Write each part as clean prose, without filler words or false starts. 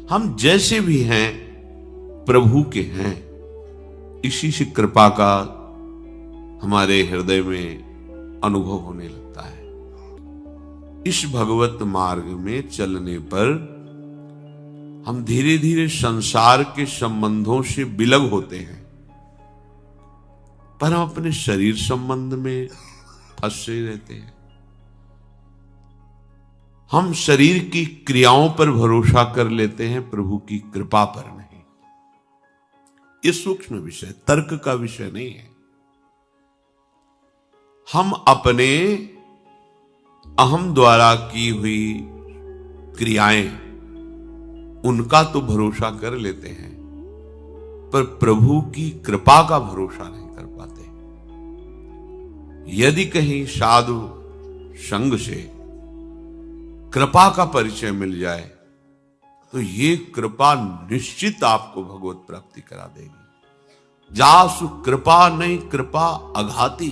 हम जैसे भी हैं प्रभु के हैं। इसी से कृपा का हमारे हृदय में अनुभव होने लगता है। इस भगवत मार्ग में चलने पर हम धीरे धीरे संसार के संबंधों से विलग होते हैं, पर हम अपने शरीर संबंध में फंसे रहते हैं। हम शरीर की क्रियाओं पर भरोसा कर लेते हैं, प्रभु की कृपा पर नहीं। ये सूक्ष्म विषय, तर्क का विषय नहीं है। हम अपने अहम द्वारा की हुई क्रियाएं, उनका तो भरोसा कर लेते हैं, पर प्रभु की कृपा का भरोसा नहीं कर पाते। यदि कहीं साधु संग से कृपा का परिचय मिल जाए तो ये कृपा निश्चित आपको भगवत प्राप्ति करा देगी। जासु कृपा नहीं कृपा अघाती।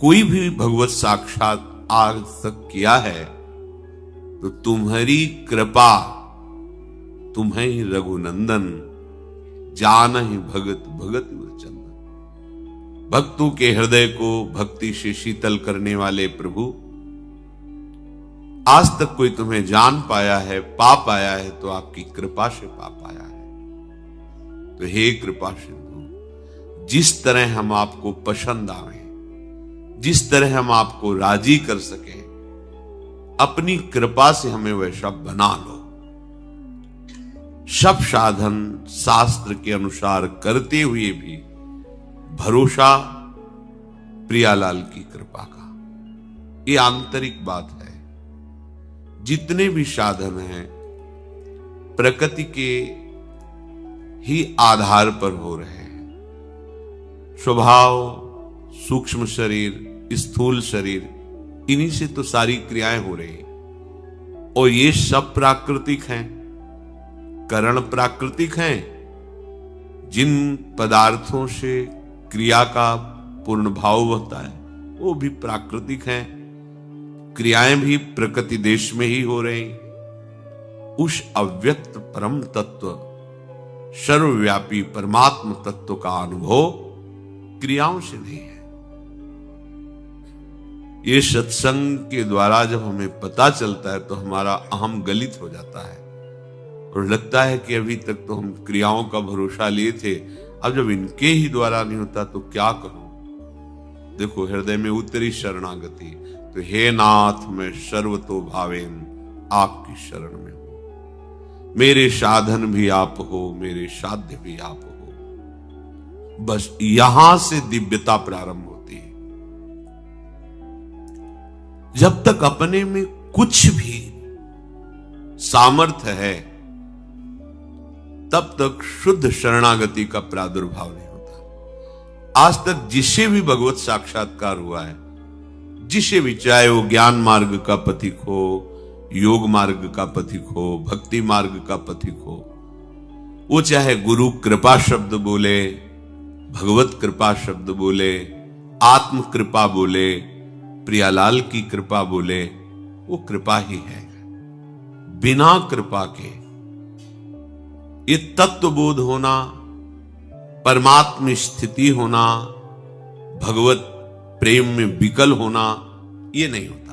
कोई भी भगवत साक्षात आज तक किया है तो तुम्हारी कृपा, तुम्हें ही रघुनंदन, जान ही भगत भगत चंदन। भक्तों के हृदय को भक्ति से शीतल करने वाले प्रभु, आज तक कोई तुम्हें जान पाया है, पा पाया है तो आपकी कृपा से पा पाया है। तो हे कृपा सिंधु, जिस तरह हम आपको पसंद आवे, जिस तरह हम आपको राजी कर सके, अपनी कृपा से हमें वैसा बना लो। सब साधन शास्त्र के अनुसार करते हुए भी भरोसा प्रियालाल की कृपा का, ये आंतरिक बात है। जितने भी साधन हैं प्रकृति के ही आधार पर हो रहे हैं। स्वभाव, सूक्ष्म शरीर, स्थूल शरीर, इन्हीं से तो सारी क्रियाएं हो रही हैं। और ये सब प्राकृतिक हैं, करण प्राकृतिक हैं। जिन पदार्थों से क्रिया का पूर्ण भाव होता है वो भी प्राकृतिक हैं। क्रियाएं भी प्रकृति देश में ही हो रही। उस अव्यक्त परम तत्व, सर्वव्यापी परमात्म तत्व का अनुभव क्रियाओं से नहीं है। ये सत्संग के द्वारा जब हमें पता चलता है तो हमारा अहम गलित हो जाता है और लगता है कि अभी तक तो हम क्रियाओं का भरोसा लिए थे, अब जब इनके ही द्वारा नहीं होता तो क्या करूं। देखो, हृदय में उतरी शरणागति, तो हे नाथ मैं सर्वतो भावेन आपकी शरण में हूं। मेरे साधन भी आप हो, मेरे साध्य भी आप हो। बस यहां से दिव्यता प्रारंभ होती है। जब तक अपने में कुछ भी सामर्थ्य है तब तक शुद्ध शरणागति का प्रादुर्भाव नहीं होता। आज तक जिसे भी भगवत साक्षात्कार हुआ है, जिसे भी, चाहे वो ज्ञान मार्ग का पथिक हो, योग मार्ग का पथिक हो, भक्ति मार्ग का पथिक हो, वो चाहे गुरु कृपा शब्द बोले, भगवत कृपा शब्द बोले, आत्म कृपा बोले, प्रियालाल की कृपा बोले, वो कृपा ही है। बिना कृपा के ये तत्वबोध होना, परमात्म स्थिति होना, भगवत प्रेम में विकल होना, ये नहीं होता।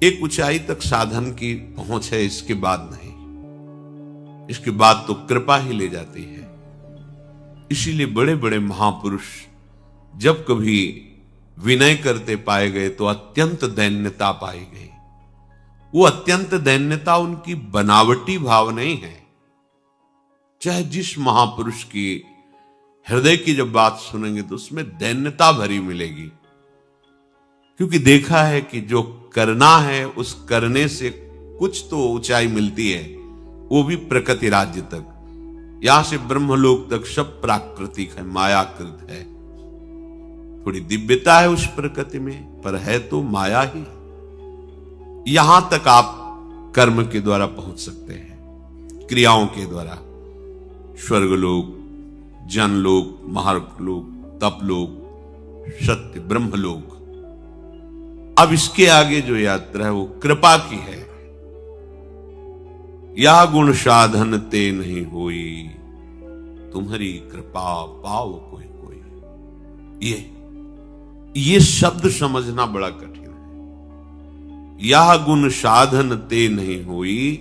एक ऊंचाई तक साधन की पहुंच है, इसके बाद नहीं। इसके बाद तो कृपा ही ले जाती है। इसीलिए बड़े बड़े महापुरुष जब कभी विनय करते पाए गए तो अत्यंत दैन्यता पाई गई। वो अत्यंत दैन्यता उनकी बनावटी भाव नहीं है। चाहे जिस महापुरुष की हृदय की जब बात सुनेंगे तो उसमें दैन्यता भरी मिलेगी, क्योंकि देखा है कि जो करना है उस करने से कुछ तो ऊंचाई मिलती है, वो भी प्रकृति राज्य तक। यहां से ब्रह्मलोक तक सब प्राकृतिक है, मायाकृत है। थोड़ी दिव्यता है उस प्रकृति में, पर है तो माया ही। यहां तक आप कर्म के द्वारा पहुंच सकते हैं, क्रियाओं के द्वारा। स्वर्गलोक, जनलोक, महालोक, तपलोक, सत्य ब्रह्मलोक। अब इसके आगे जो यात्रा है वो कृपा की है। यह गुण साधन ते नहीं होई, तुम्हारी कृपा पाओ कोई कोई। ये शब्द समझना बड़ा कठिन है। यह गुण साधन ते नहीं होई,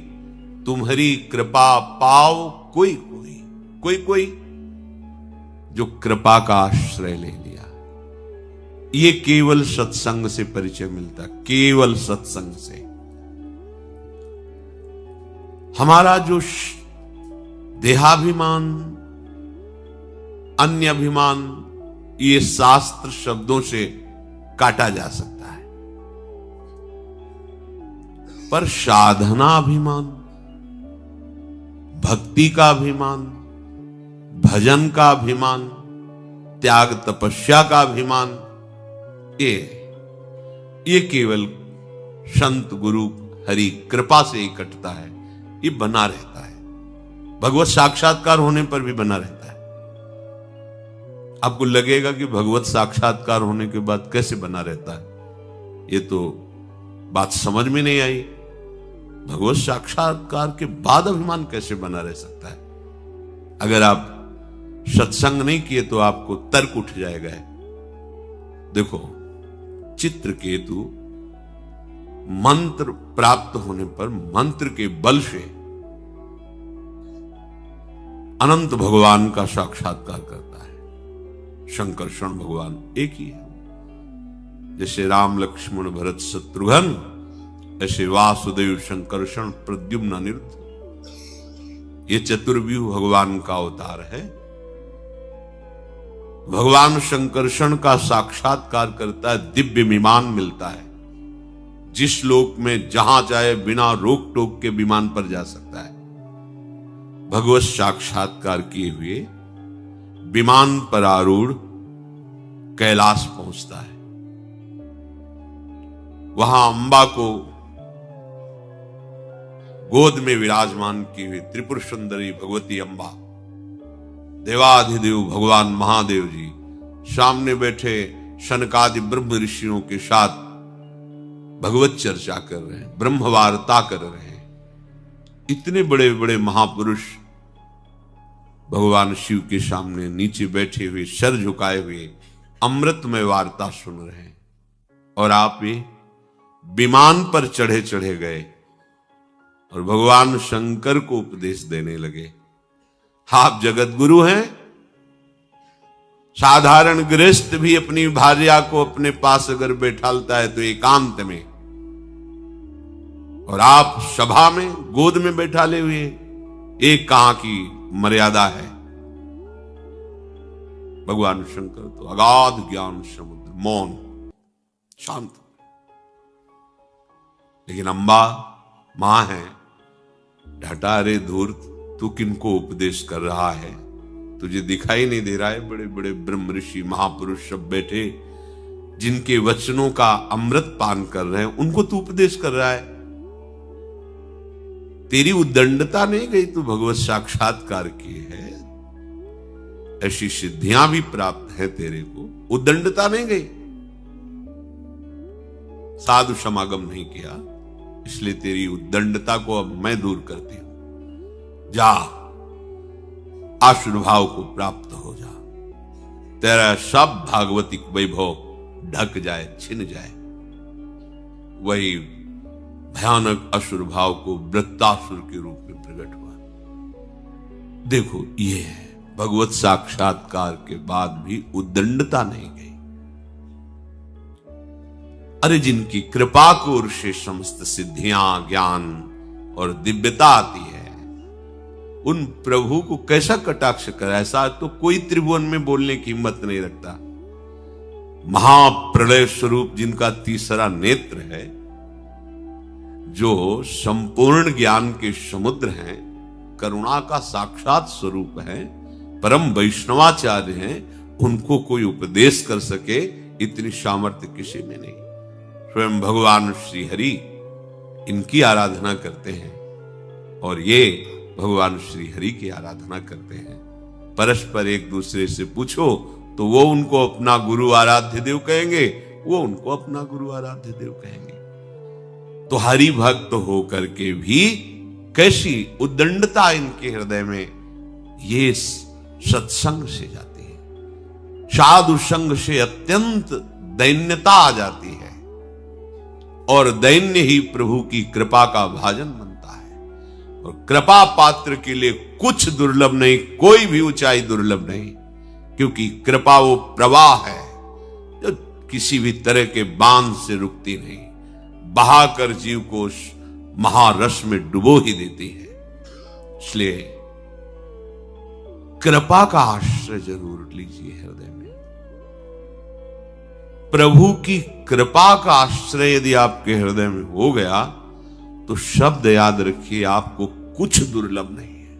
तुम्हारी कृपा पाओ कोई कोई। कोई कोई जो कृपा का आश्रय ले लिया। ये केवल सत्संग से परिचय मिलता, केवल सत्संग से। हमारा जो देहाभिमान, अन्य अभिमान, ये शास्त्र शब्दों से काटा जा सकता है, पर साधना अभिमान, भक्ति का अभिमान, भजन का अभिमान, त्याग तपस्या का अभिमान, ये केवल संत गुरु हरि कृपा से ही कटता है। ये बना रहता है, भगवत साक्षात्कार होने पर भी बना रहता है। आपको लगेगा कि भगवत साक्षात्कार होने के बाद कैसे बना रहता है, ये तो बात समझ में नहीं आई। भगवत साक्षात्कार के बाद अभिमान कैसे बना रह सकता है? अगर आप सत्संग नहीं किए तो आपको तर्क उठ जाएगा। देखो, चित्रकेतु मंत्र प्राप्त होने पर मंत्र के बल से अनंत भगवान का साक्षात्कार करता है। शंकरषण भगवान एक ही है। जैसे राम लक्ष्मण भरत शत्रुघ्न, ऐसे वासुदेव शंकरषण प्रद्युम्न अनिरुद्ध। ये चतुर्व्यूह भगवान का अवतार है। भगवान शंकरषण का साक्षात्कार करता है, दिव्य विमान मिलता है। जिस लोक में जहां चाहे बिना रोक टोक के विमान पर जा सकता है। भगवत साक्षात्कार किए हुए विमान पर आरूढ़ कैलाश पहुंचता है। वहां अंबा को गोद में विराजमान की हुई त्रिपुर सुंदरी भगवती अंबा, देवाधिदेव भगवान महादेव जी सामने बैठे शनकादि ब्रह्म ऋषियों के साथ भगवत चर्चा कर रहे हैं, ब्रह्म वार्ता कर रहे हैं। इतने बड़े बड़े महापुरुष भगवान शिव के सामने नीचे बैठे हुए, सर झुकाए हुए अमृतमय वार्ता सुन रहे हैं। और आप ये विमान पर चढ़े चढ़े गए और भगवान शंकर को उपदेश देने लगे। आप जगत गुरु हैं। साधारण गृहस्थ भी अपनी भार्या को अपने पास अगर बैठालता है तो एकांत में, और आप सभा में गोद में बैठाले हुए, एक कहां की मर्यादा है। भगवान शंकर तो अगाध ज्ञान समुद्र, मौन, शांत। लेकिन अंबा मां है, ढटा रे धूर्त, तू किनको उपदेश कर रहा है? तुझे दिखाई नहीं दे रहा है? बड़े बड़े ब्रह्म ऋषि महापुरुष सब बैठे, जिनके वचनों का अमृत पान कर रहे हैं, उनको तू उपदेश कर रहा है। तेरी उद्दंडता नहीं गई, तू भगवत साक्षात्कार किए है, ऐसी सिद्धियां भी प्राप्त है तेरे को, उद्दंडता नहीं गई। साधु समागम नहीं किया, इसलिए तेरी उद्दंडता को अब मैं दूर करती हूं। जा, आशीर्भाव को प्राप्त हो जा, तेरा सब भागवतिक वैभव ढक जाए, छिन जाए। वही भयानक असुर भाव को वृत्तासुर के रूप में प्रकट हुआ। देखो, ये है भगवत साक्षात्कार के बाद भी उद्दंडता नहीं गई। अरे जिनकी कृपा को से समस्त सिद्धियां, ज्ञान और दिव्यता आती है, उन प्रभु को कैसा कटाक्ष कर? ऐसा तो कोई त्रिभुवन में बोलने की हिम्मत नहीं रखता। महाप्रलय स्वरूप जिनका तीसरा नेत्र है, जो संपूर्ण ज्ञान के समुद्र हैं, करुणा का साक्षात स्वरूप है, परम वैष्णवाचार्य हैं, उनको कोई उपदेश कर सके इतनी सामर्थ्य किसी में नहीं। स्वयं भगवान श्री हरि इनकी आराधना करते हैं और ये भगवान श्री हरि की आराधना करते हैं। परस्पर एक दूसरे से पूछो तो वो उनको अपना गुरु आराध्य देव कहेंगे, वो उनको अपना गुरु आराध्य देव कहेंगे। तो हरि भक्त होकर के भी कैसी उद्दंडता इनके हृदय में ये सत्संग से जाती है। साधु संग से अत्यंत दैन्यता आ जाती है और दैन्य ही प्रभु की कृपा का भाजन बनता है। और कृपा पात्र के लिए कुछ दुर्लभ नहीं, कोई भी ऊंचाई दुर्लभ नहीं, क्योंकि कृपा वो प्रवाह है जो किसी भी तरह के बांध से रुकती नहीं, बहाकर जीव को महारस में डुबो ही देती है। इसलिए कृपा का आश्रय जरूर लीजिए हृदय में। प्रभु की कृपा का आश्रय यदि आपके हृदय में हो गया तो शब्द याद रखिए, आपको कुछ दुर्लभ नहीं है।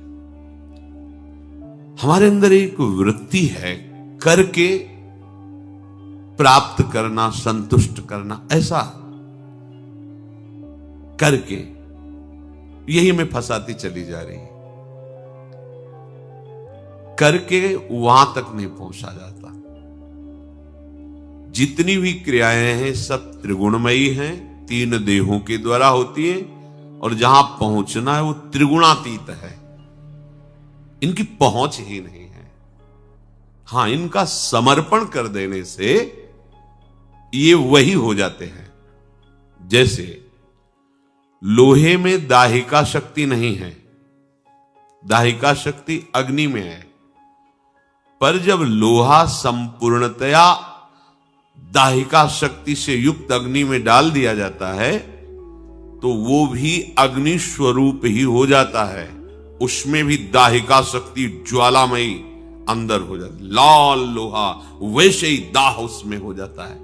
हमारे अंदर एक वृत्ति है करके प्राप्त करना, संतुष्ट करना, ऐसा करके यही में फंसाती चली जा रही है। करके वहां तक नहीं पहुंचा जाता। जितनी भी क्रियाएं हैं सब त्रिगुणमयी हैं, तीन देहों के द्वारा होती है, और जहां पहुंचना है वो त्रिगुणातीत है। इनकी पहुंच ही नहीं है। हां, इनका समर्पण कर देने से ये वही हो जाते हैं। जैसे लोहे में दाहिका शक्ति नहीं है, दाहिका शक्ति अग्नि में है, पर जब लोहा संपूर्णतया दाहिका शक्ति से युक्त अग्नि में डाल दिया जाता है तो वो भी अग्नि स्वरूप ही हो जाता है। उसमें भी दाहिका शक्ति ज्वालामयी अंदर हो जाती है। लाल लोहा वैसे ही दाह उसमें हो जाता है,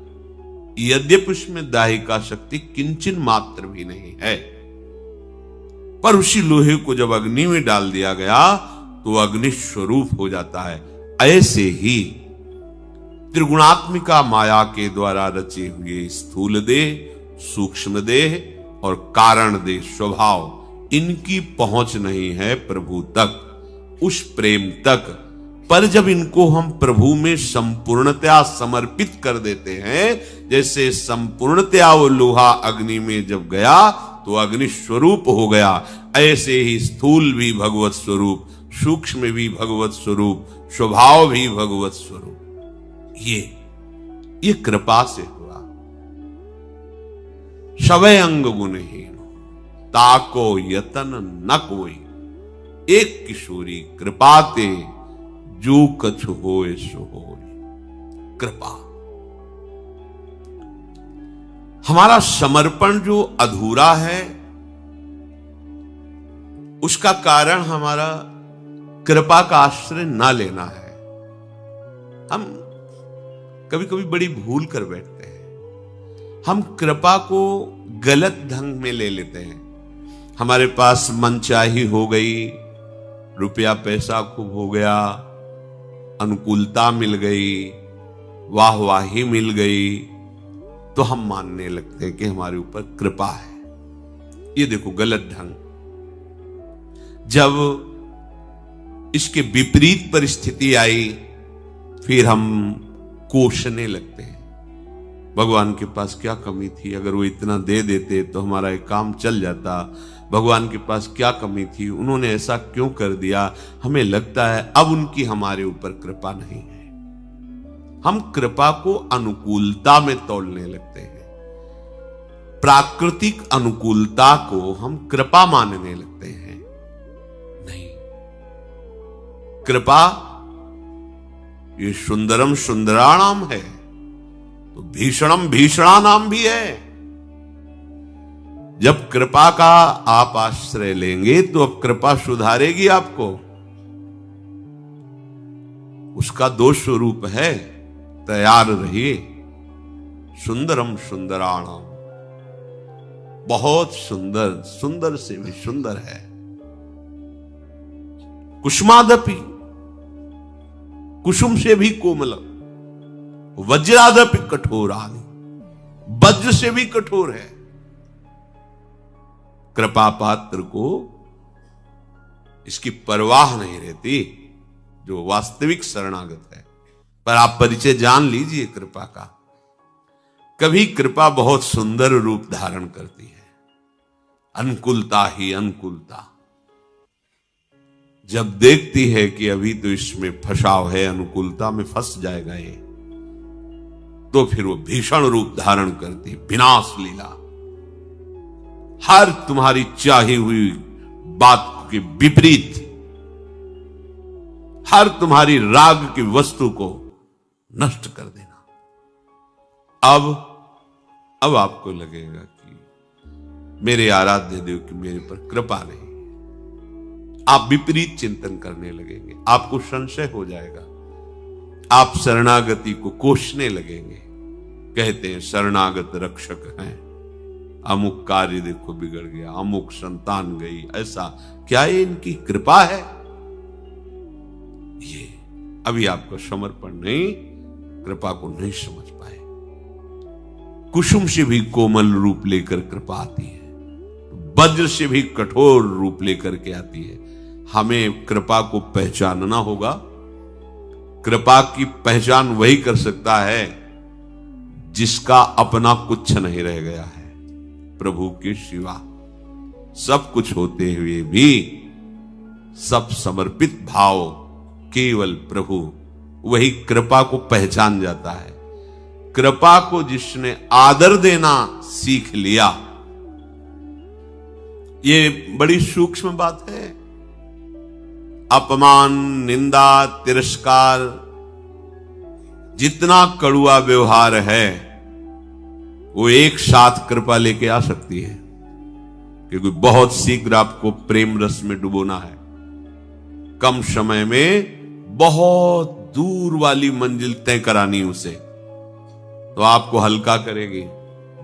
यद्यपि उसमें दाहिका शक्ति किंचन मात्र भी नहीं है। पर उसी लोहे को जब अग्नि में डाल दिया गया तो अग्नि स्वरूप हो जाता है। ऐसे ही त्रिगुणात्मिका माया के द्वारा रचे हुए स्थूल देह, सूक्ष्म देह और कारण देह स्वभाव, इनकी पहुंच नहीं है प्रभु तक, उस प्रेम तक। पर जब इनको हम प्रभु में संपूर्णतया समर्पित कर देते हैं, जैसे संपूर्णतया वो लोहा अग्नि में जब गया तो अग्नि स्वरूप हो गया, ऐसे ही स्थूल भी भगवत स्वरूप, सूक्ष्म भी भगवत स्वरूप, स्वभाव भी भगवत स्वरूप। ये कृपा से हुआ। सवै अंग गुणहीन ताको यतन न कोई, एक किशोरी कृपाते जो कछु होए सो होए। कृपा, हमारा समर्पण जो अधूरा है उसका कारण हमारा कृपा का आश्रय ना लेना है। हम कभी कभी बड़ी भूल कर बैठते हैं। हम कृपा को गलत ढंग में ले लेते हैं। हमारे पास मनचाही हो गई, रुपया पैसा खूब हो गया, अनुकूलता मिल गई, वाहवाही मिल गई, तो हम मानने लगते हैं कि हमारे ऊपर कृपा है। ये देखो गलत ढंग। जब इसके विपरीत परिस्थिति आई फिर हम कोसने लगते हैं, भगवान के पास क्या कमी थी, अगर वो इतना दे देते तो हमारा एक काम चल जाता। भगवान के पास क्या कमी थी, उन्होंने ऐसा क्यों कर दिया। हमें लगता है अब उनकी हमारे ऊपर कृपा नहीं है। हम कृपा को अनुकूलता में तोलने लगते हैं। प्राकृतिक अनुकूलता को हम कृपा मानने लगते हैं। नहीं, कृपा ये सुंदरम सुंदराणाम है तो भीषणम भीषणानाम भी है। जब कृपा का आप आश्रय लेंगे तो अब कृपा सुधारेगी आपको। उसका दो स्वरूप है, तैयार रहिए। सुंदरम सुंदराणाम, बहुत सुंदर, सुंदर से भी सुंदर है। कुसुमादपि, कुसुम से भी कोमल, वज्रादपि कठोरानि, वज्र से भी कठोर है। कृपा पात्र को इसकी परवाह नहीं रहती, जो वास्तविक शरणागत है। पर आप परिचय जान लीजिए कृपा का। कभी कृपा बहुत सुंदर रूप धारण करती है, अनुकूलता ही अनुकूलता। जब देखती है कि अभी तो इसमें फंसाव है, अनुकूलता में फंस जाएगा ये, तो फिर वो भीषण रूप धारण करती, विनाश लीला। हर तुम्हारी चाही हुई बात के विपरीत, हर तुम्हारी राग की वस्तु को नष्ट कर देना। अब आपको लगेगा कि मेरे आराध्य देव की मेरे पर कृपा नहीं। आप विपरीत चिंतन करने लगेंगे, आपको संशय हो जाएगा, आप शरणागति को कोसने लगेंगे। कहते हैं शरणागत रक्षक हैं, अमुक कार्य देखो बिगड़ गया, अमुक संतान गई, ऐसा क्या ये इनकी कृपा है? ये अभी आपका समर्पण नहीं, कृपा को नहीं समझ पाए। कुसुम से भी कोमल रूप लेकर कृपा आती है, वज्र से भी कठोर रूप लेकर के आती है। हमें कृपा को पहचानना होगा। कृपा की पहचान वही कर सकता है जिसका अपना कुछ नहीं रह गया है। प्रभु के सिवा सब कुछ होते हुए भी सब समर्पित भाव केवल प्रभु, वही कृपा को पहचान जाता है। कृपा को जिसने आदर देना सीख लिया, ये बड़ी सूक्ष्म बात है। अपमान, निंदा, तिरस्कार, जितना कड़ुआ व्यवहार है वो एक साथ कृपा लेके आ सकती है, क्योंकि बहुत शीघ्र आपको प्रेम रस में डुबोना है। कम समय में बहुत दूर वाली मंजिल तय करानी उसे, तो आपको हल्का करेगी।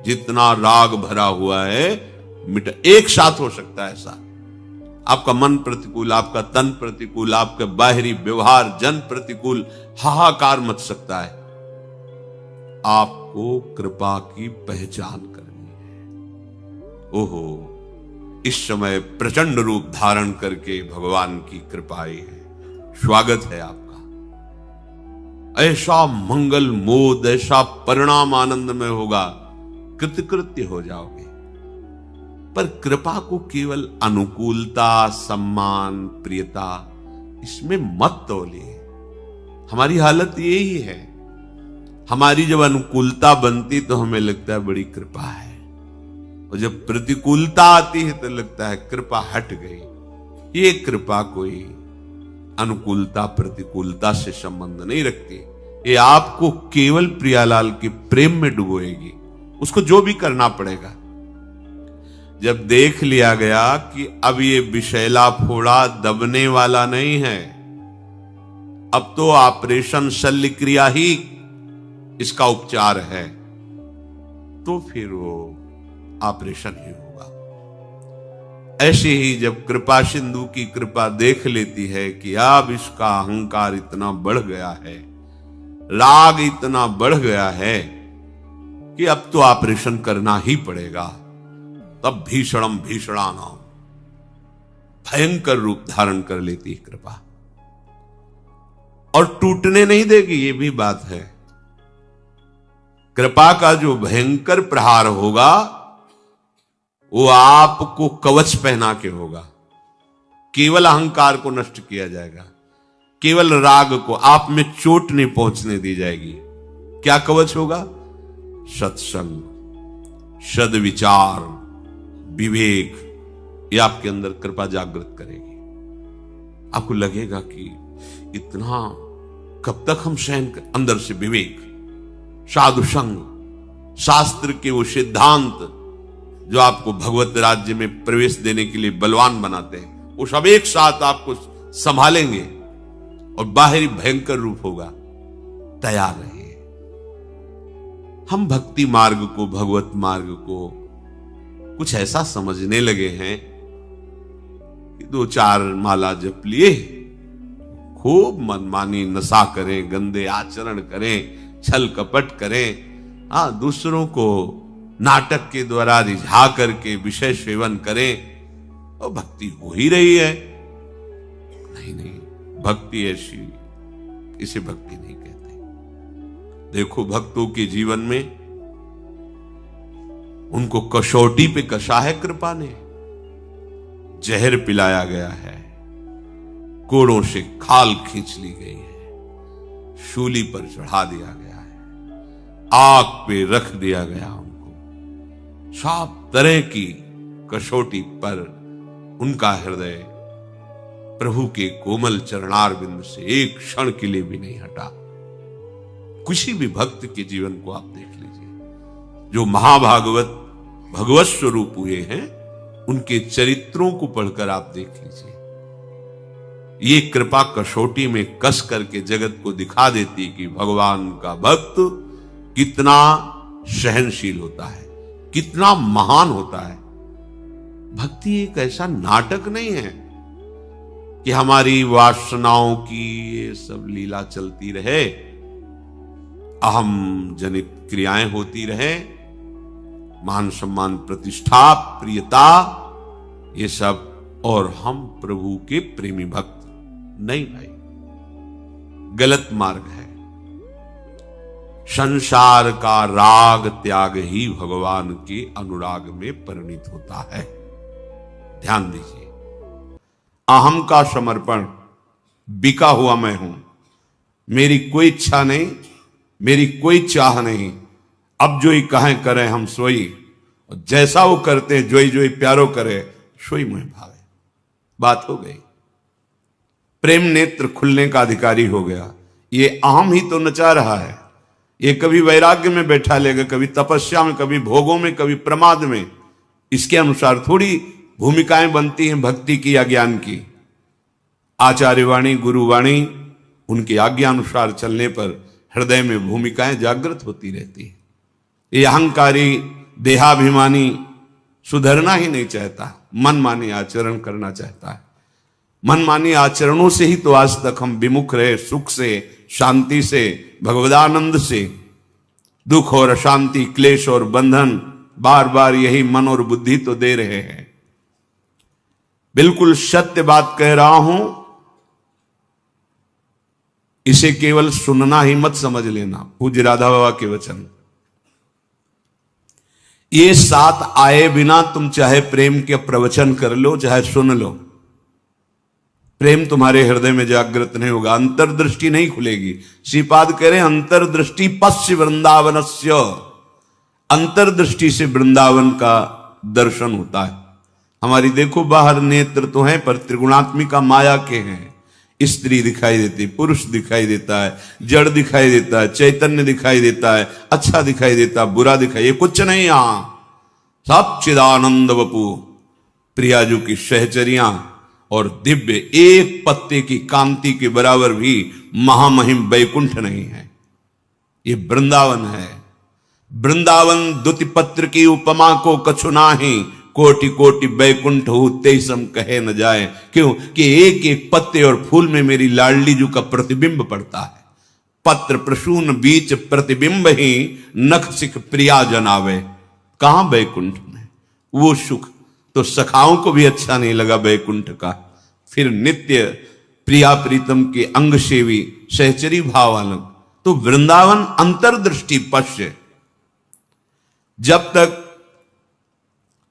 जितना राग भरा हुआ है मिटा, एक साथ हो सकता है ऐसा। आपका मन प्रतिकूल, आपका तन प्रतिकूल, आपका बाहरी व्यवहार जन प्रतिकूल, हाहाकार मच सकता है। आपको कृपा की पहचान करनी है। ओहो, इस समय प्रचंड रूप धारण करके भगवान की कृपा आई है। स्वागत है आपका। ऐसा मंगल मोद, ऐसा परिणाम आनंद में होगा, कृतकृत्य हो जाओगे। पर कृपा को केवल अनुकूलता, सम्मान, प्रियता, इसमें मत तोलिए। हमारी हालत यही है। हमारी जब अनुकूलता बनती तो हमें लगता है बड़ी कृपा है, और जब प्रतिकूलता आती है तो लगता है कृपा हट गई। ये कृपा कोई अनुकूलता प्रतिकूलता से संबंध नहीं रखती। ये आपको केवल प्रियालाल के प्रेम में डुबोएगी। उसको जो भी करना पड़ेगा। जब देख लिया गया कि अब ये विषैला फोड़ा दबने वाला नहीं है, अब तो ऑपरेशन शल्य क्रिया ही इसका उपचार है, तो फिर वो ऑपरेशन ही होगा। ऐसे ही जब कृपा सिंधु की कृपा देख लेती है कि अब इसका अहंकार इतना बढ़ गया है, राग इतना बढ़ गया है कि अब तो ऑपरेशन करना ही पड़ेगा, तब भीषणम भीषणानाम भयंकर रूप धारण कर लेती है कृपा। और टूटने नहीं देगी, ये भी बात है। कृपा का जो भयंकर प्रहार होगा वो आपको कवच पहना के होगा। केवल अहंकार को नष्ट किया जाएगा, केवल राग को आप में चोट नहीं पहुंचने दी जाएगी। क्या कवच होगा? सत्संग, सद्विचार, विवेक। ये आपके अंदर कृपा जागृत करेगी। आपको लगेगा कि इतना कब तक हम सहन कर। अंदर से विवेक, साधु संग, शास्त्र के वो सिद्धांत जो आपको भगवत राज्य में प्रवेश देने के लिए बलवान बनाते हैं, वो सब एक साथ आपको संभालेंगे और बाहरी भयंकर रूप होगा। तैयार रहिए। हम भक्ति मार्ग को, भगवत मार्ग को कुछ ऐसा समझने लगे हैं कि 2-4 माला जप लिए, खूब मनमानी नशा करें, गंदे आचरण करें, छल कपट करें, दूसरों को नाटक के द्वारा रिझा करके विषय सेवन करें, और भक्ति हो ही रही है। नहीं, भक्ति ऐसी, इसे भक्ति नहीं कहते। देखो भक्तों के जीवन में उनको कसौटी पे कसा है कृपा ने, जहर पिलाया गया है। कोड़ों से खाल खींच ली गई है, शूली पर चढ़ा दिया गया है, आग पे रख दिया गया उनको। सब तरह की कसौटी पर उनका हृदय प्रभु के कोमल चरणार बिंद से एक क्षण के लिए भी नहीं हटा। किसी भी भक्त के जीवन को आप देख लीजिए, जो महाभागवत भगवत स्वरूप हुए हैं, उनके चरित्रों को पढ़कर आप देख लीजिए। ये कृपा कसौटी में कस करके जगत को दिखा देती कि भगवान का भक्त कितना सहनशील होता है, कितना महान होता है। भक्ति एक ऐसा नाटक नहीं है कि हमारी वासनाओं की ये सब लीला चलती रहे, अहम जनित क्रियाएं होती रहे, मान सम्मान प्रतिष्ठा प्रियता ये सब, और हम प्रभु के प्रेमी भक्त। नहीं भाई, गलत मार्ग है। संसार का राग त्याग ही भगवान के अनुराग में परिणित होता है। ध्यान दीजिए, अहम का समर्पण, बिका हुआ मैं हूं, मेरी कोई इच्छा नहीं, मेरी कोई चाह नहीं, अब जो ही कहें करें हम सोई, और जैसा वो करते जोई जोई प्यारो करे सोई मुझे भावे। बात हो गई, प्रेम नेत्र खुलने का अधिकारी हो गया। ये अहम ही तो नचा रहा है। ये कभी वैराग्य में बैठा लेगा, कभी तपस्या में, कभी भोगों में, कभी प्रमाद में। इसके अनुसार थोड़ी भूमिकाएं बनती हैं भक्ति की या ज्ञान की। आचार्यवाणी गुरुवाणी उनकी आज्ञा अनुसार चलने पर हृदय में भूमिकाएं जागृत होती रहती है। ये अहंकारी देहाभिमानी सुधरना ही नहीं चाहता, मनमानी आचरण करना चाहता है। मनमानी आचरणों से ही तो आज तक हम विमुख रहे, सुख से, शांति से, भगवदानंद से। दुख और अशांति, क्लेश और बंधन बार बार यही मन और बुद्धि तो दे रहे हैं। बिल्कुल सत्य बात कह रहा हूं, इसे केवल सुनना ही मत समझ लेना। पूज्य राधा बाबा के वचन, ये साथ आए बिना तुम चाहे प्रेम के प्रवचन कर लो, चाहे सुन लो, प्रेम तुम्हारे हृदय में जागृत नहीं होगा, अंतर्दृष्टि नहीं खुलेगी। श्रीपाद कह रहे हैं अंतर्दृष्टि पश्य वृंदावनस्य, अंतर्दृष्टि से वृंदावन का दर्शन होता है। हमारी देखो बाहर नेत्र तो हैं, पर त्रिगुणात्मिका माया के हैं। स्त्री दिखाई देती, पुरुष दिखाई देता है, जड़ दिखाई देता है, चैतन्य दिखाई देता है, अच्छा दिखाई देता है, बुरा दिखाई, ये कुछ नहीं। यहां सब चिदानंद वपु, प्रियाजू की सहचरियां और दिव्य एक पत्ते की कांति के बराबर भी महामहिम वैकुंठ नहीं है। ये वृंदावन है। वृंदावन द्युति पत्र की उपमा को कछु नाही, कोटि कोटि वैकुंठ हो तेसम कहे न जाए। क्यों कि एक एक पत्ते और फूल में मेरी लाडली जू का प्रतिबिंब पड़ता है। पत्र प्रसून बीच प्रतिबिंब ही नख सिख प्रिया जनावे। कहां वैकुंठ में वो सुख तो सखाओं को भी अच्छा नहीं लगा वैकुंठ का। फिर नित्य प्रिया प्रीतम के अंग सेवी सहचरी भाव अलग। तो वृंदावन अंतर्दृष्टि पश्य। जब तक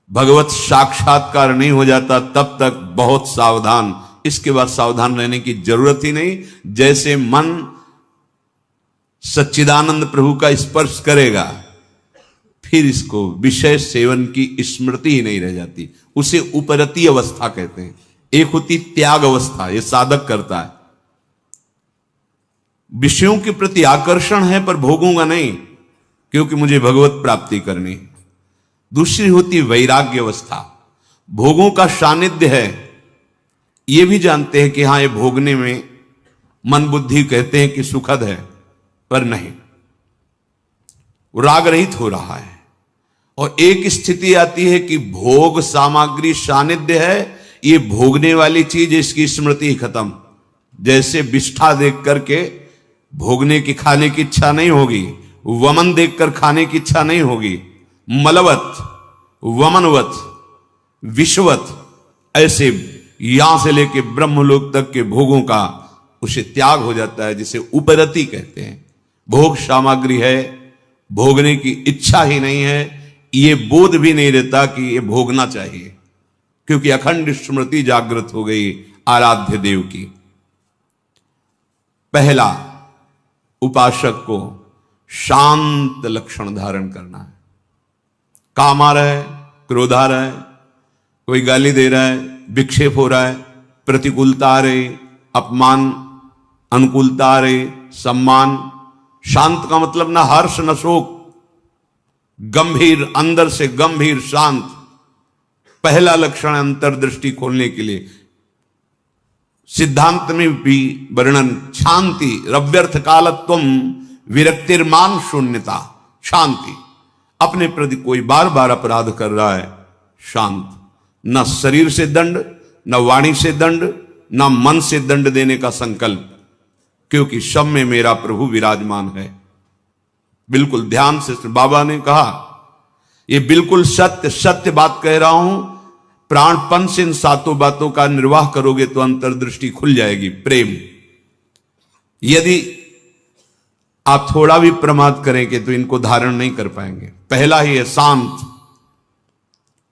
भगवत साक्षात्कार नहीं हो जाता तब तक बहुत सावधान। इसके बाद सावधान रहने की जरूरत ही नहीं। जैसे मन सच्चिदानंद प्रभु का स्पर्श करेगा, फिर इसको विषय सेवन की स्मृति ही नहीं रह जाती। उसे उपरती अवस्था कहते हैं। एक होती त्याग अवस्था, ये साधक करता है। विषयों के प्रति आकर्षण है पर भोगूंगा नहीं, क्योंकि मुझे भगवत प्राप्ति करनी है। दूसरी होती वैराग्य अवस्था, भोगों का सानिध्य है, ये भी जानते हैं कि हां ये भोगने में मन बुद्धि कहते हैं कि सुखद है, पर नहीं, वो राग रहित हो रहा है। और एक स्थिति आती है कि भोग सामग्री सानिध्य है, ये भोगने वाली चीज, इसकी स्मृति खत्म। जैसे विष्ठा देख करके भोगने की खाने की इच्छा नहीं होगी, वमन देखकर खाने की इच्छा नहीं होगी। मलवत, वमनवत, विश्ववत, ऐसे यहां से लेके ब्रह्मलोक तक के भोगों का उसे त्याग हो जाता है, जिसे उपरति कहते हैं। भोग सामग्री है, भोगने की इच्छा ही नहीं है, ये बोध भी नहीं रहता कि ये भोगना चाहिए, क्योंकि अखंड स्मृति जागृत हो गई आराध्य देव की। पहला उपासक को शांत लक्षण धारण करना है। काम आ रहा है, क्रोध आ रहा है, कोई गाली दे रहा है, विक्षेप हो रहा है, प्रतिकूलता आ रही, अपमान, अनुकूलता आ रही, सम्मान। शांत का मतलब ना हर्ष न शोक, गंभीर, अंदर से गंभीर शांत। पहला लक्षण अंतर्दृष्टि खोलने के लिए सिद्धांत में भी वर्णन, शांति, रव्यर्थ कालत्वम विरक्तिर्मान शून्यता। शांति, अपने प्रति कोई बार बार अपराध कर रहा है, शांत। न शरीर से दंड, न वाणी से दंड, न मन से दंड देने का संकल्प, क्योंकि सब में मेरा प्रभु विराजमान है। बिल्कुल ध्यान से बाबा ने कहा, ये बिल्कुल सत्य सत्य बात कह रहा हूं। प्राणपन से इन सातों बातों का निर्वाह करोगे तो अंतर्दृष्टि खुल जाएगी। प्रेम, यदि आप थोड़ा भी प्रमाद करेंगे तो इनको धारण नहीं कर पाएंगे। पहला ही है शांत,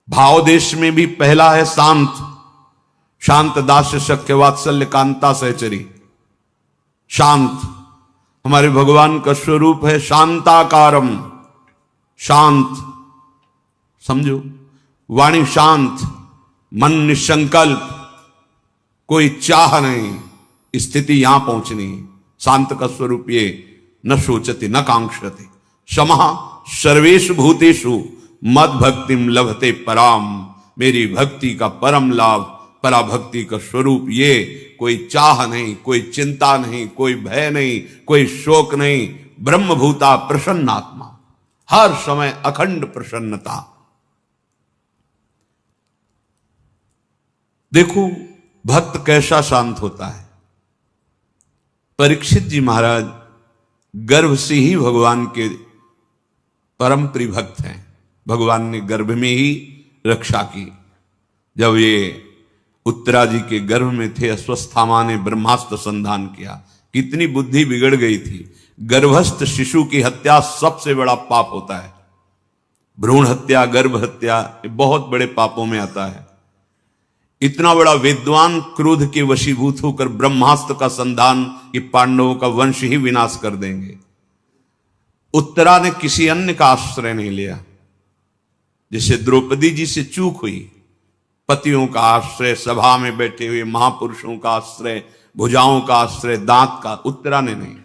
भाव देश में भी पहला है शांत। शांत दास्य शक्य वात्सल्य कांता सहचरी। शांत हमारे भगवान का स्वरूप है, शांताकारम, शांत। समझो, वाणी शांत, मन निसंकल्प, कोई चाह नहीं, स्थिति यहां पहुंचनी। शांत का स्वरूप ये, न शोचति न कांक्षति, समः सर्वेषु भूतेषु मद भक्तिम लभते पराम। मेरी भक्ति का परम लाभ, पराभक्ति का स्वरूप ये। कोई चाह नहीं, कोई चिंता नहीं, कोई भय नहीं, कोई शोक नहीं। ब्रह्मभूता प्रसन्नात्मा, हर समय अखंड प्रसन्नता। देखो भक्त कैसा शांत होता है। परीक्षित जी महाराज गर्भ से ही भगवान के परम प्रिय भक्त हैं। भगवान ने गर्भ में ही रक्षा की। जब ये उत्तरा जी के गर्भ में थे, अश्वस्थामा ने ब्रह्मास्त्र संधान किया। कितनी बुद्धि बिगड़ गई थी। गर्भस्थ शिशु की हत्या सबसे बड़ा पाप होता है। भ्रूण हत्या, गर्भ हत्या, ये बहुत बड़े पापों में आता है। इतना बड़ा विद्वान क्रोध के वशीभूत होकर ब्रह्मास्त्र का संधान, ये पांडवों का वंश ही विनाश कर देंगे। उत्तरा ने किसी अन्य का आश्रय नहीं लिया। जैसे द्रौपदी जी से चूक हुई, पतियों का आश्रय, सभा में बैठे हुए महापुरुषों का आश्रय, भुजाओं का आश्रय, दांत का, उत्तरा ने नहीं।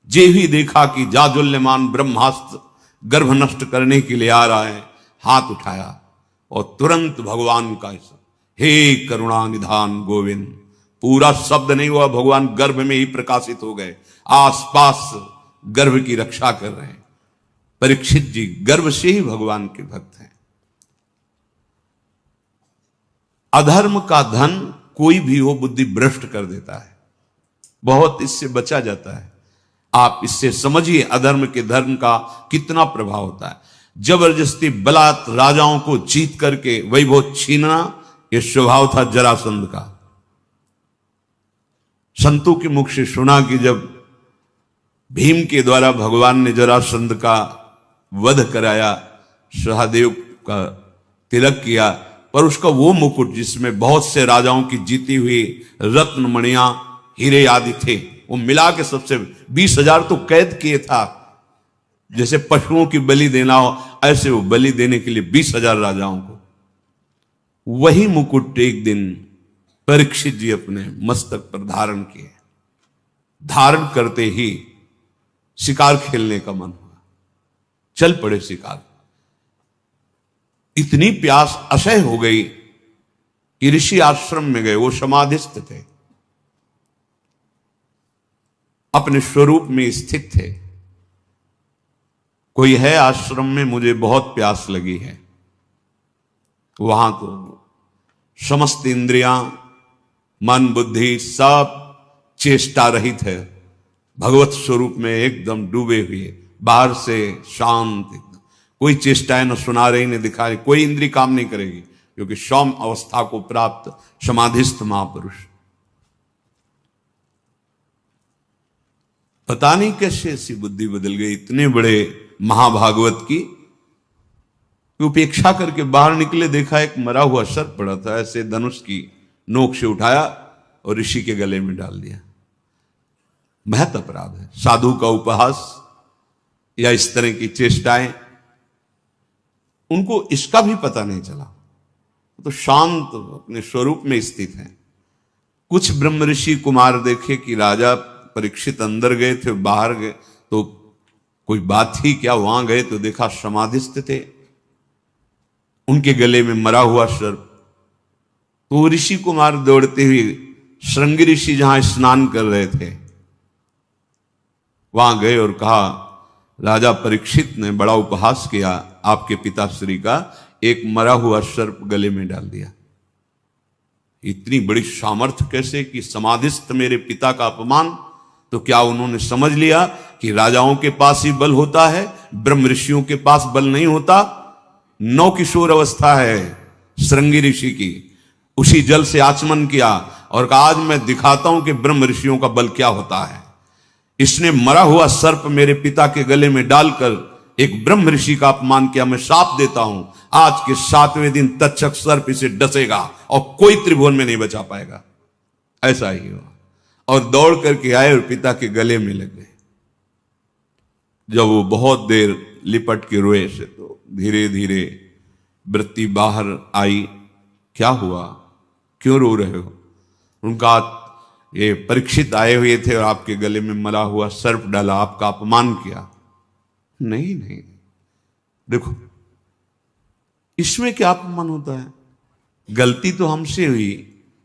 जे ही देखा कि जाजुल्यमान ब्रह्मास्त्र गर्भ नष्ट करने के लिए आ रहा है, हाथ उठाया और तुरंत भगवान का हे करुणा निधान गोविंद। पूरा शब्द नहीं हुआ, भगवान गर्भ में ही प्रकाशित हो गए, आसपास गर्भ की रक्षा कर रहे हैं। परीक्षित जी गर्भ से ही भगवान के भक्त हैं। अधर्म का धन कोई भी हो बुद्धि भ्रष्ट कर देता है, बहुत इससे बचा जाता है। आप इससे समझिए अधर्म के धर्म का कितना प्रभाव होता है। जबरदस्ती बलात् राजाओं को जीत करके वैभव छीनना, यह स्वभाव था जरासंध का। संतों के मुख से सुना कि जब भीम के द्वारा भगवान ने जरासंध का वध कराया, सहदेव का तिलक किया, पर उसका वो मुकुट जिसमें बहुत से राजाओं की जीती हुई रत्न मणियां, हीरे आदि थे, वो मिला के सबसे 20,000 तो कैद किए था। जैसे पशुओं की बलि देना हो, ऐसे वो बलि देने के लिए 20,000 राजाओं को। वही मुकुट एक दिन परीक्षित जी अपने मस्तक पर धारण किए। धारण करते ही शिकार खेलने का मन हुआ, चल पड़े शिकार। इतनी प्यास असह्य हो गई कि ऋषि आश्रम में गए। वो समाधिस्थ थे, अपने स्वरूप में स्थित थे। कोई है आश्रम में, मुझे बहुत प्यास लगी है। वहां तो समस्त इंद्रियां, मन, बुद्धि सब चेष्टा रहित है, भगवत स्वरूप में एकदम डूबे हुए, बाहर से शांत, कोई चेष्टाएं न सुना रही न दिखा रही, कोई इंद्री काम नहीं करेगी, क्योंकि सौम अवस्था को प्राप्त समाधिस्थ महापुरुष। पता नहीं कैसे ऐसी बुद्धि बदल गई इतने बड़े महाभागवत की। उपेक्षा करके बाहर निकले, देखा एक मरा हुआ सर्प पड़ा था, ऐसे धनुष की नोक से उठाया और ऋषि के गले में डाल दिया। महत अपराध है। साधु का उपहास या इस तरह की चेष्टाएं, उनको इसका भी पता नहीं चला, तो शांत अपने स्वरूप में स्थित हैं। कुछ ब्रह्म ऋषि कुमार देखे कि राजा परीक्षित अंदर गए थे, बाहर गए तो कोई बात ही क्या, वहां गए तो देखा समाधिस्थ थे, उनके गले में मरा हुआ सर्प। तो ऋषि कुमार दौड़ते हुए श्रृंगी ऋषि जहां स्नान कर रहे थे वहां गए और कहा, राजा परीक्षित ने बड़ा उपहास किया आपके पिताश्री का, एक मरा हुआ सर्प गले में डाल दिया। इतनी बड़ी सामर्थ्य कैसे कि समाधिस्थ मेरे पिता का अपमान। तो क्या उन्होंने समझ लिया कि राजाओं के पास ही बल होता है, ब्रह्म ऋषियों के पास बल नहीं होता? नौ किशोर अवस्था है श्रृंगी ऋषि की, उसी जल से आचमन किया और कहा आज मैं दिखाता हूं कि ब्रह्म ऋषियों का बल क्या होता है। इसने मरा हुआ सर्प मेरे पिता के गले में डालकर एक ब्रह्म ऋषि का अपमान किया। मैं शाप देता हूं आज के 7वें दिन तक्षक सर्प इसे डसेगा और कोई त्रिभुवन में नहीं बचा पाएगा। ऐसा ही हुआ और दौड़ करके आए और पिता के गले में लग गए। जब वो बहुत देर लिपट के रोए से तो धीरे धीरे वृत्ति बाहर आई। क्या हुआ, क्यों रो रहे हो? उनका ये परीक्षित आए हुए थे और आपके गले में मरा हुआ सर्प डाला, आपका अपमान किया। नहीं नहीं, देखो इसमें क्या अपमान होता है? गलती तो हमसे हुई,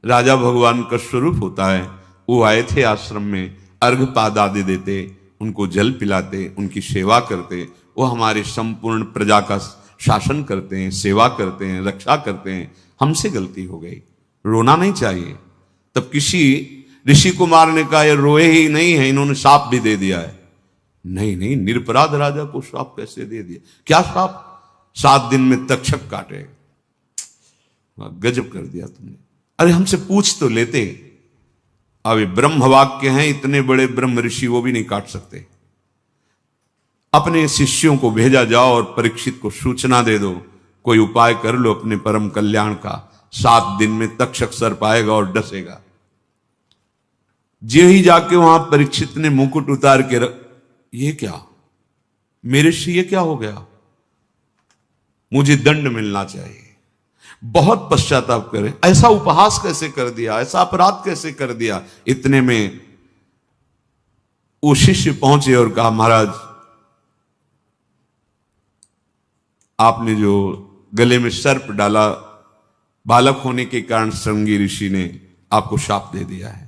राजा भगवान का स्वरूप होता है। वो आए थे आश्रम में, अर्घपाद आदि देते, उनको जल पिलाते, उनकी सेवा करते, वो हमारे संपूर्ण प्रजा का शासन करते हैं, सेवा करते हैं, रक्षा करते हैं। हमसे गलती हो गई, रोना नहीं चाहिए। तब किसी ऋषि कुमार ने कहा ये रोए ही नहीं है, इन्होंने शाप भी दे दिया है। नहीं नहीं, निरपराध राजा को शाप कैसे दे दिया? क्या शाप? 7 दिन में तक्षक काटे। गजब कर दिया तुमने। अरे हमसे पूछ तो लेते। अब ब्रह्म वाक्य हैं, इतने बड़े ब्रह्म ऋषि वो भी नहीं काट सकते। अपने शिष्यों को भेजा जाओ और परीक्षित को सूचना दे दो, कोई उपाय कर लो अपने परम कल्याण का। 7 दिन में तक्षक सर्प आएगा और डसेगा। जे ही जाके वहां परीक्षित ने मुकुट उतार के ये क्या मेरे से, ये क्या हो गया? मुझे दंड मिलना चाहिए। बहुत पश्चाताप करें, ऐसा उपहास कैसे कर दिया, ऐसा अपराध कैसे कर दिया। इतने में वो शिष्य पहुंचे और कहा महाराज आपने जो गले में सर्प डाला, बालक होने के कारण श्रृंगी ऋषि ने आपको शाप दे दिया है।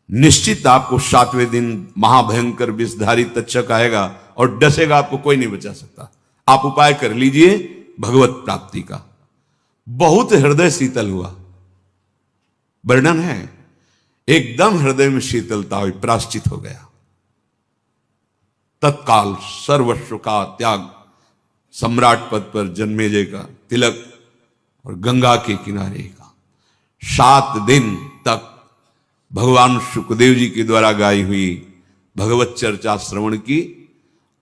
निश्चित आपको 7वें दिन महाभयंकर विषधारी तक्षक आएगा और डसेगा, आपको कोई नहीं बचा सकता। आप उपाय कर लीजिए भगवत प्राप्ति का। बहुत हृदय शीतल हुआ। वर्णन है, एकदम हृदय में शीतलता हुई, प्राश्चित हो गया। तत्काल सर्वस्व का त्याग, सम्राट पद पर जन्मेजय का तिलक और गंगा के किनारे का। 7 दिन तक भगवान सुखदेव जी के द्वारा गाई हुई भगवत चर्चा श्रवण की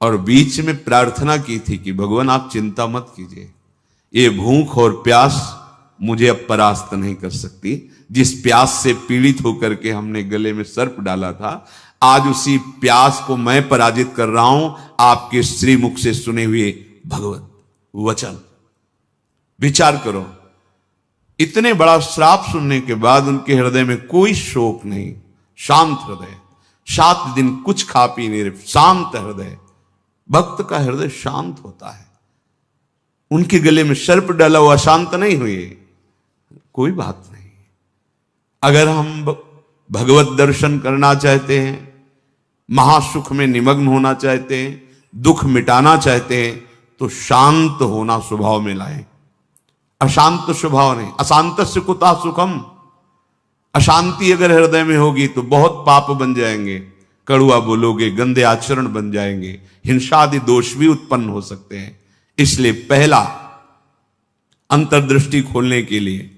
और बीच में प्रार्थना की थी कि भगवान आप चिंता मत कीजिए, ये भूख और प्यास मुझे अब परास्त नहीं कर सकती। जिस प्यास से पीड़ित होकर के हमने गले में सर्प डाला था, आज उसी प्यास को मैं पराजित कर रहा हूं आपके श्रीमुख से सुने हुए भगवत वचन। विचार करो, इतने बड़ा श्राप सुनने के बाद उनके हृदय में कोई शोक नहीं, शांत हृदय। 7 दिन कुछ खा पी नहीं रहे, शांत हृदय। भक्त का हृदय शांत होता है। उनके गले में सर्प डाला हुआ शांत नहीं हुए, कोई बात नहीं। अगर हम भगवत दर्शन करना चाहते हैं, महासुख में निमग्न होना चाहते हैं, दुख मिटाना चाहते हैं, तो शांत होना स्वभाव में लाएं। अशांत स्वभाव नहीं। अशांत से कुता सुखम। अशांति अगर हृदय में होगी तो बहुत पाप बन जाएंगे, कड़ुआ बोलोगे, गंदे आचरण बन जाएंगे, हिंसा आदि दोष भी उत्पन्न हो सकते हैं। इसलिए पहला अंतर्दृष्टि खोलने के लिए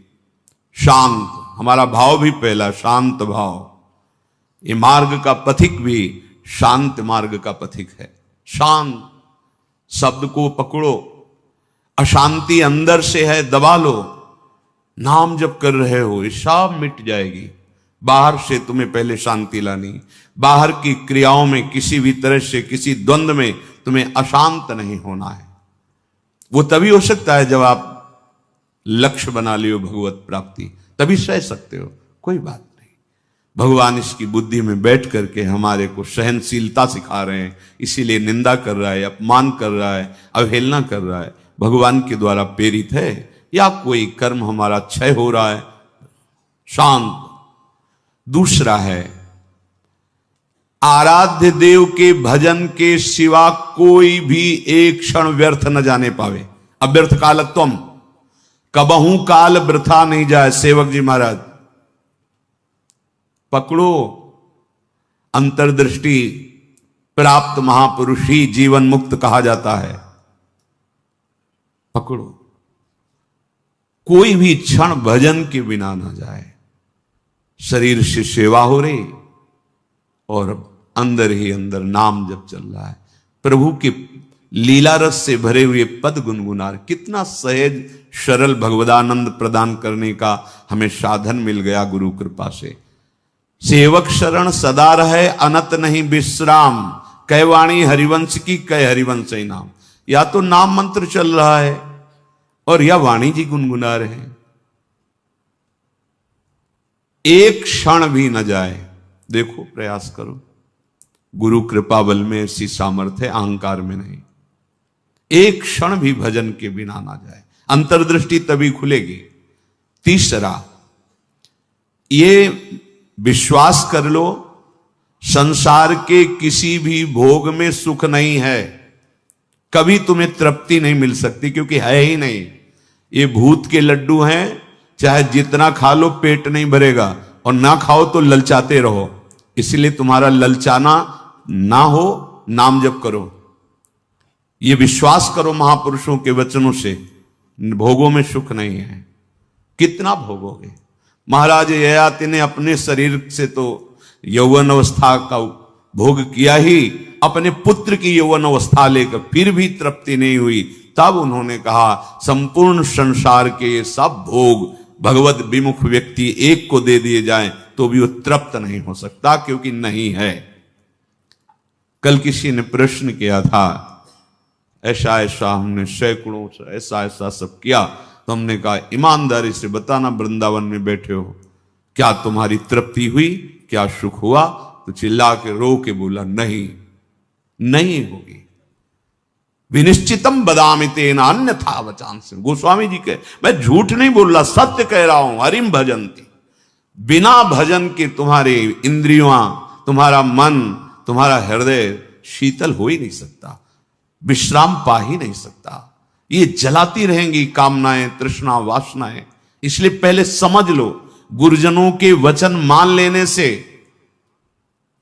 शांत, हमारा भाव भी पहला शांत भाव। ये मार्ग का पथिक भी शांत मार्ग का पथिक है। शांत शब्द को पकड़ो, अशांति अंदर से है दबा लो। नाम जब कर रहे हो ये सब मिट जाएगी। बाहर से तुम्हें पहले शांति लानी, बाहर की क्रियाओं में किसी भी तरह से किसी द्वंद्व में तुम्हें अशांत नहीं होना है। वो तभी हो सकता है जब आप लक्ष्य बना लियो भगवत प्राप्ति, तभी सह सकते हो, कोई बात नहीं। भगवान इसकी बुद्धि में बैठ करके हमारे को सहनशीलता सिखा रहे हैं, इसीलिए निंदा कर रहा है, अपमान कर रहा है, अवहेलना कर रहा है। भगवान के द्वारा प्रेरित है या कोई कर्म हमारा क्षय हो रहा है, शांत। दूसरा है, आराध्य देव के भजन के सिवा कोई भी एक क्षण व्यर्थ न जाने पावे। अव्यर्थ कालत्वम, कबहू काल वृथा नहीं जाए। सेवक जी महाराज पकड़ो, अंतर्दृष्टि प्राप्त महापुरुष ही जीवन मुक्त कहा जाता है। पकड़ो, कोई भी क्षण भजन के बिना ना जाए। शरीर से सेवा हो रही और अंदर ही अंदर नाम जब चल रहा है, प्रभु के लीला रस से भरे हुए पद गुनगुना। कितना सहज सरल भगवदानंद प्रदान करने का हमें साधन मिल गया गुरु कृपा से। सेवक शरण सदा रहे, अनत नहीं विश्राम। कै वाणी हरिवंश की, कै हरिवंश ही नाम। या तो नाम मंत्र चल रहा है और या वाणी जी गुनगुना रहे हैं। एक क्षण भी न जाए। देखो, प्रयास करो। गुरु कृपा बल में ऐसी सामर्थ्य है, अहंकार में नहीं। एक क्षण भी भजन के बिना ना जाए, अंतर्दृष्टि तभी खुलेगी। तीसरा, ये विश्वास कर लो, संसार के किसी भी भोग में सुख नहीं है। कभी तुम्हें तृप्ति नहीं मिल सकती, क्योंकि है ही नहीं। ये भूत के लड्डू हैं, चाहे जितना खा लो पेट नहीं भरेगा, और ना खाओ तो ललचाते रहो। इसलिए तुम्हारा ललचाना ना हो, नाम जप करो। ये विश्वास करो महापुरुषों के वचनों से, भोगों में सुख नहीं है। कितना भोगोगे? महाराज ययाति ने अपने शरीर से तो यौवन अवस्था का भोग किया ही, अपने पुत्र की यौवन अवस्था लेकर फिर भी तृप्ति नहीं हुई। तब उन्होंने कहा, संपूर्ण संसार के ये सब भोग भगवत विमुख व्यक्ति एक को दे दिए जाएं तो भी वो तृप्त नहीं हो सकता, क्योंकि नहीं है। कल किसी ने प्रश्न किया था, ऐसा ऐसा हमने सैकड़ों ऐसा ऐसा सब किया, तो हमने कहा ईमानदारी से बताना, वृंदावन में बैठे हो, क्या तुम्हारी तृप्ति हुई, क्या सुख हुआ? तो चिल्ला के रो के बोला, नहीं, नहीं होगी। विनिश्चितम बदामि तेन अन्यथा वचांसि। गोस्वामी जी के, मैं झूठ नहीं बोल रहा, सत्य कह रहा हूं। हरिम भजन्ति, बिना भजन के तुम्हारे इंद्रियां, तुम्हारा मन, तुम्हारा हृदय शीतल हो ही नहीं सकता, विश्राम पा ही नहीं सकता। ये जलाती रहेंगी कामनाएं, तृष्णा, वासनाएं। इसलिए पहले समझ लो, गुरुजनों के वचन मान लेने से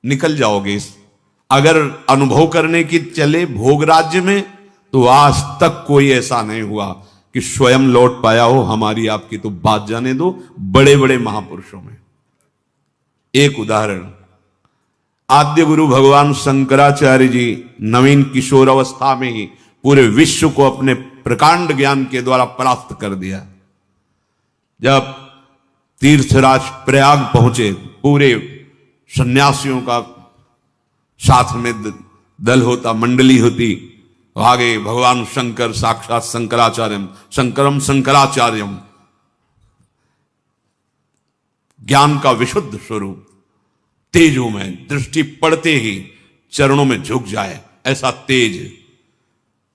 निकल जाओगे। अगर अनुभव करने की चले भोग राज्य में, तो आज तक कोई ऐसा नहीं हुआ कि स्वयं लौट पाया हो। हमारी आपकी तो बात जाने दो, बड़े बड़े महापुरुषों में। एक उदाहरण, आद्य गुरु भगवान शंकराचार्य जी नवीन किशोर अवस्था में ही पूरे विश्व को अपने प्रकांड ज्ञान के द्वारा परास्त कर दिया। जब तीर्थराज प्रयाग पहुंचे, पूरे सन्यासियों का साथ में दल होता, मंडली होती, आगे भगवान शंकर साक्षात शंकराचार्यम, शंकरम शंकराचार्यम, ज्ञान का विशुद्ध स्वरूप, तेजों में दृष्टि पड़ते ही चरणों में झुक जाए, ऐसा तेज।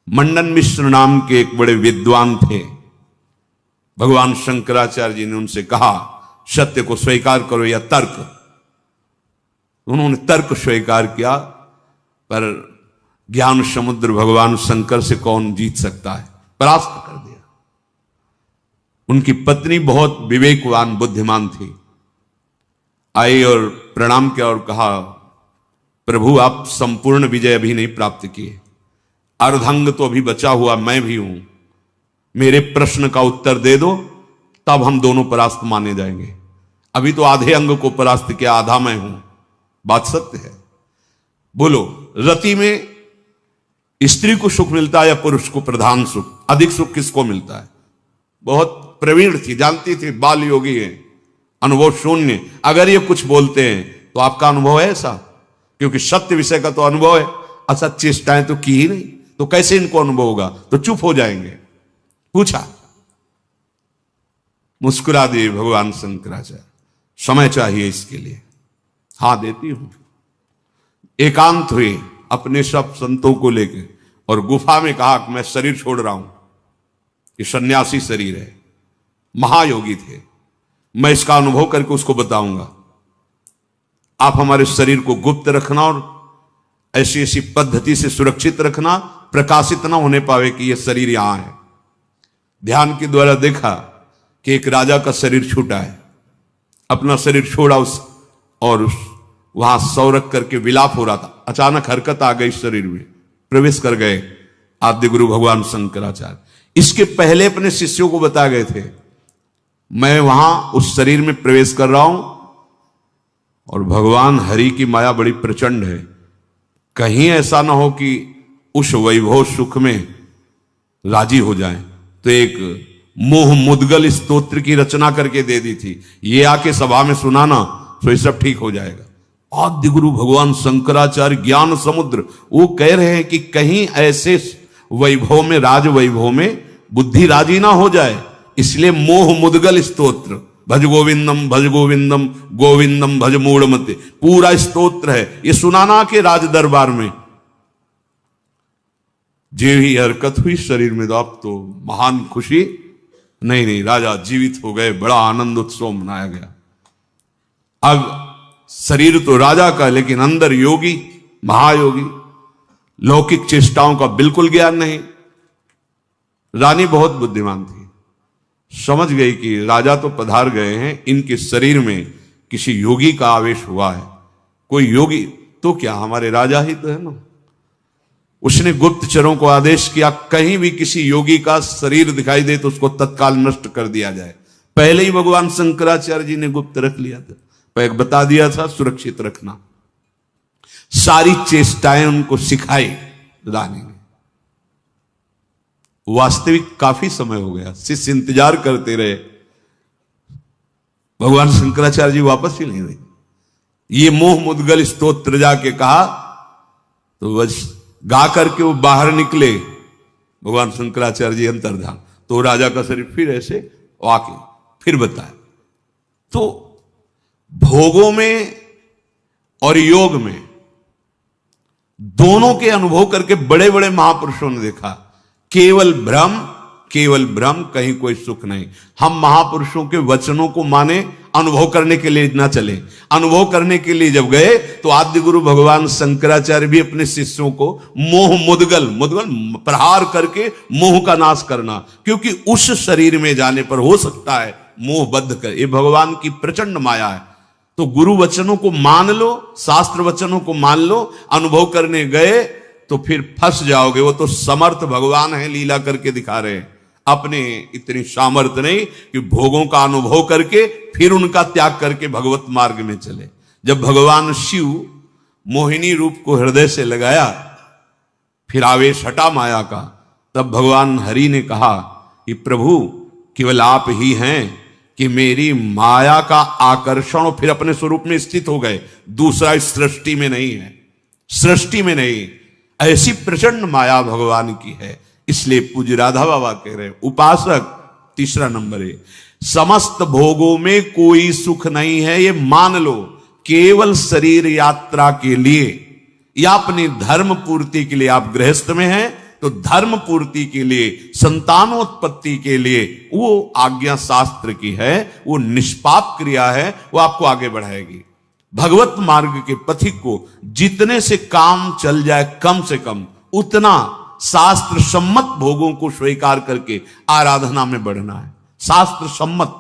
मंडन मिश्र नाम के एक बड़े विद्वान थे। भगवान शंकराचार्य जी ने उनसे कहा, सत्य को स्वीकार करो या तर्क। उन्होंने तर्क स्वीकार किया, पर ज्ञान समुद्र भगवान शंकर से कौन जीत सकता है, परास्त कर दिया। उनकी पत्नी बहुत विवेकवान बुद्धिमान थी, आई और प्रणाम किया और कहा, प्रभु आप संपूर्ण विजय अभी नहीं प्राप्त किए, अर्धांग तो अभी बचा हुआ मैं भी हूं, मेरे प्रश्न का उत्तर दे दो, तब हम दोनों परास्त माने जाएंगे। अभी तो आधे अंग को परास्त किया, आधा मैं हूं। बात सत्य है। बोलो, रति में स्त्री को सुख मिलता है या पुरुष को प्रधान सुख? अधिक सुख किसको मिलता है? बहुत प्रवीण थी, जानती थी, बाल योगी है, अनुभव शून्य। अगर ये कुछ बोलते हैं तो आपका अनुभव है ऐसा? क्योंकि सत्य विषय का तो अनुभव है, असत चेष्टाएं तो की ही नहीं, तो कैसे इनको अनुभव होगा? तो चुप हो जाएंगे। पूछा, मुस्कुरा दिए भगवान शंकराचार्य, समय चाहिए इसके लिए। हाँ देती हूं। एकांत हुए अपने सब संतों को लेकर और गुफा में कहा कि मैं शरीर छोड़ रहा हूं, ये सन्यासी शरीर है, महायोगी थे, मैं इसका अनुभव करके उसको बताऊंगा। आप हमारे शरीर को गुप्त रखना और ऐसी ऐसी पद्धति से सुरक्षित रखना, प्रकाशित ना होने पावे कि यह शरीर यहां है। ध्यान के द्वारा देखा कि एक राजा का शरीर छूटा है, अपना शरीर छोड़ा और वहां सौ रख करके विलाप हो रहा था। अचानक हरकत आ गई शरीर में, प्रवेश कर गए आद्य गुरु भगवान शंकराचार्य। इसके पहले अपने शिष्यों को बता गए थे, मैं वहां उस शरीर में प्रवेश कर रहा हूं और भगवान हरि की माया बड़ी प्रचंड है, कहीं ऐसा ना हो कि उस वैभव सुख में राजी हो जाए। तो एक मोह मुद्गल स्तोत्र की रचना करके दे दी थी, ये आके सभा में सुनाना तो ये सब ठीक हो जाएगा। आद्य गुरु भगवान शंकराचार्य ज्ञान समुद्र, वो कह रहे हैं कि कहीं ऐसे वैभव में, राज वैभव में बुद्धि राजी ना हो जाए, इसलिए मोह मुद्गल स्तोत्र, भज गोविंदम गोविंदम भज मूढ़मते, पूरा स्तोत्र है, ये सुनाना के राज दरबार में। जे ही हरकत हुई शरीर में, तो अब तो महान खुशी, नहीं राजा जीवित हो गए, बड़ा आनंद उत्सव मनाया गया। अब शरीर तो राजा का, लेकिन अंदर योगी, महायोगी, लौकिक चेष्टाओं का बिल्कुल ज्ञान नहीं। रानी बहुत बुद्धिमान थी, समझ गई कि राजा तो पधार गए हैं, इनके शरीर में किसी योगी का आवेश हुआ है। कोई योगी तो क्या, हमारे राजा ही तो है ना। उसने गुप्तचरों को आदेश किया, कहीं भी किसी योगी का शरीर दिखाई दे तो उसको तत्काल नष्ट कर दिया जाए। पहले ही भगवान शंकराचार्य जी ने गुप्त रख लिया था, पहले बता दिया था सुरक्षित रखना। सारी चेष्टाएं उनको सिखाई रानी ने। वास्तविक काफी समय हो गया, शिष्य इंतजार करते रहे, भगवान शंकराचार्य जी वापस ही नहीं हुए। ये मोह मुद्गल स्तोत्र जाके कहा तो बस गा करके वो बाहर निकले, भगवान शंकराचार्य जी अंतर्धान, तो राजा का शरीर फिर ऐसे आके फिर बताया। तो भोगों में और योग में दोनों के अनुभव करके बड़े बड़े महापुरुषों ने देखा, केवल भ्रम, कहीं कोई सुख नहीं। हम महापुरुषों के वचनों को माने, अनुभव करने के लिए ना चले। अनुभव करने के लिए जब गए तो आद्य गुरु भगवान शंकराचार्य भी अपने शिष्यों को मोह मुद्गल प्रहार करके मोह का नाश करना, क्योंकि उस शरीर में जाने पर हो सकता है मोह बद्ध कर, ये भगवान की प्रचंड माया है। तो गुरु वचनों को मान लो, शास्त्र वचनों को मान लो, अनुभव करने गए तो फिर फंस जाओगे। वो तो समर्थ भगवान है, लीला करके दिखा रहे हैं, अपने इतनी सामर्थ्य नहीं कि भोगों का अनुभव करके फिर उनका त्याग करके भगवत मार्ग में चले। जब भगवान शिव मोहिनी रूप को हृदय से लगाया, फिर आवेश हटा माया का, तब भगवान हरि ने कहा कि प्रभु केवल आप ही हैं कि मेरी माया का आकर्षण, फिर अपने स्वरूप में स्थित हो गए। दूसरा इस सृष्टि में नहीं है, सृष्टि में नहीं, ऐसी प्रचंड माया भगवान की है। इसलिए पूज्य राधा बाबा कह रहे हैं, उपासक तीसरा नंबर है, समस्त भोगों में कोई सुख नहीं है, ये मान लो। केवल शरीर यात्रा के लिए या अपनी धर्म पूर्ति के लिए, आप गृहस्थ में हैं तो धर्म पूर्ति के लिए, संतानोत्पत्ति के लिए वो आज्ञा शास्त्र की है, वो निष्पाप क्रिया है, वो आपको आगे बढ़ाएगी। भगवत मार्ग के पथिक को जितने से काम चल जाए कम से कम, उतना शास्त्र सम्मत भोगों को स्वीकार करके आराधना में बढ़ना है। शास्त्र सम्मत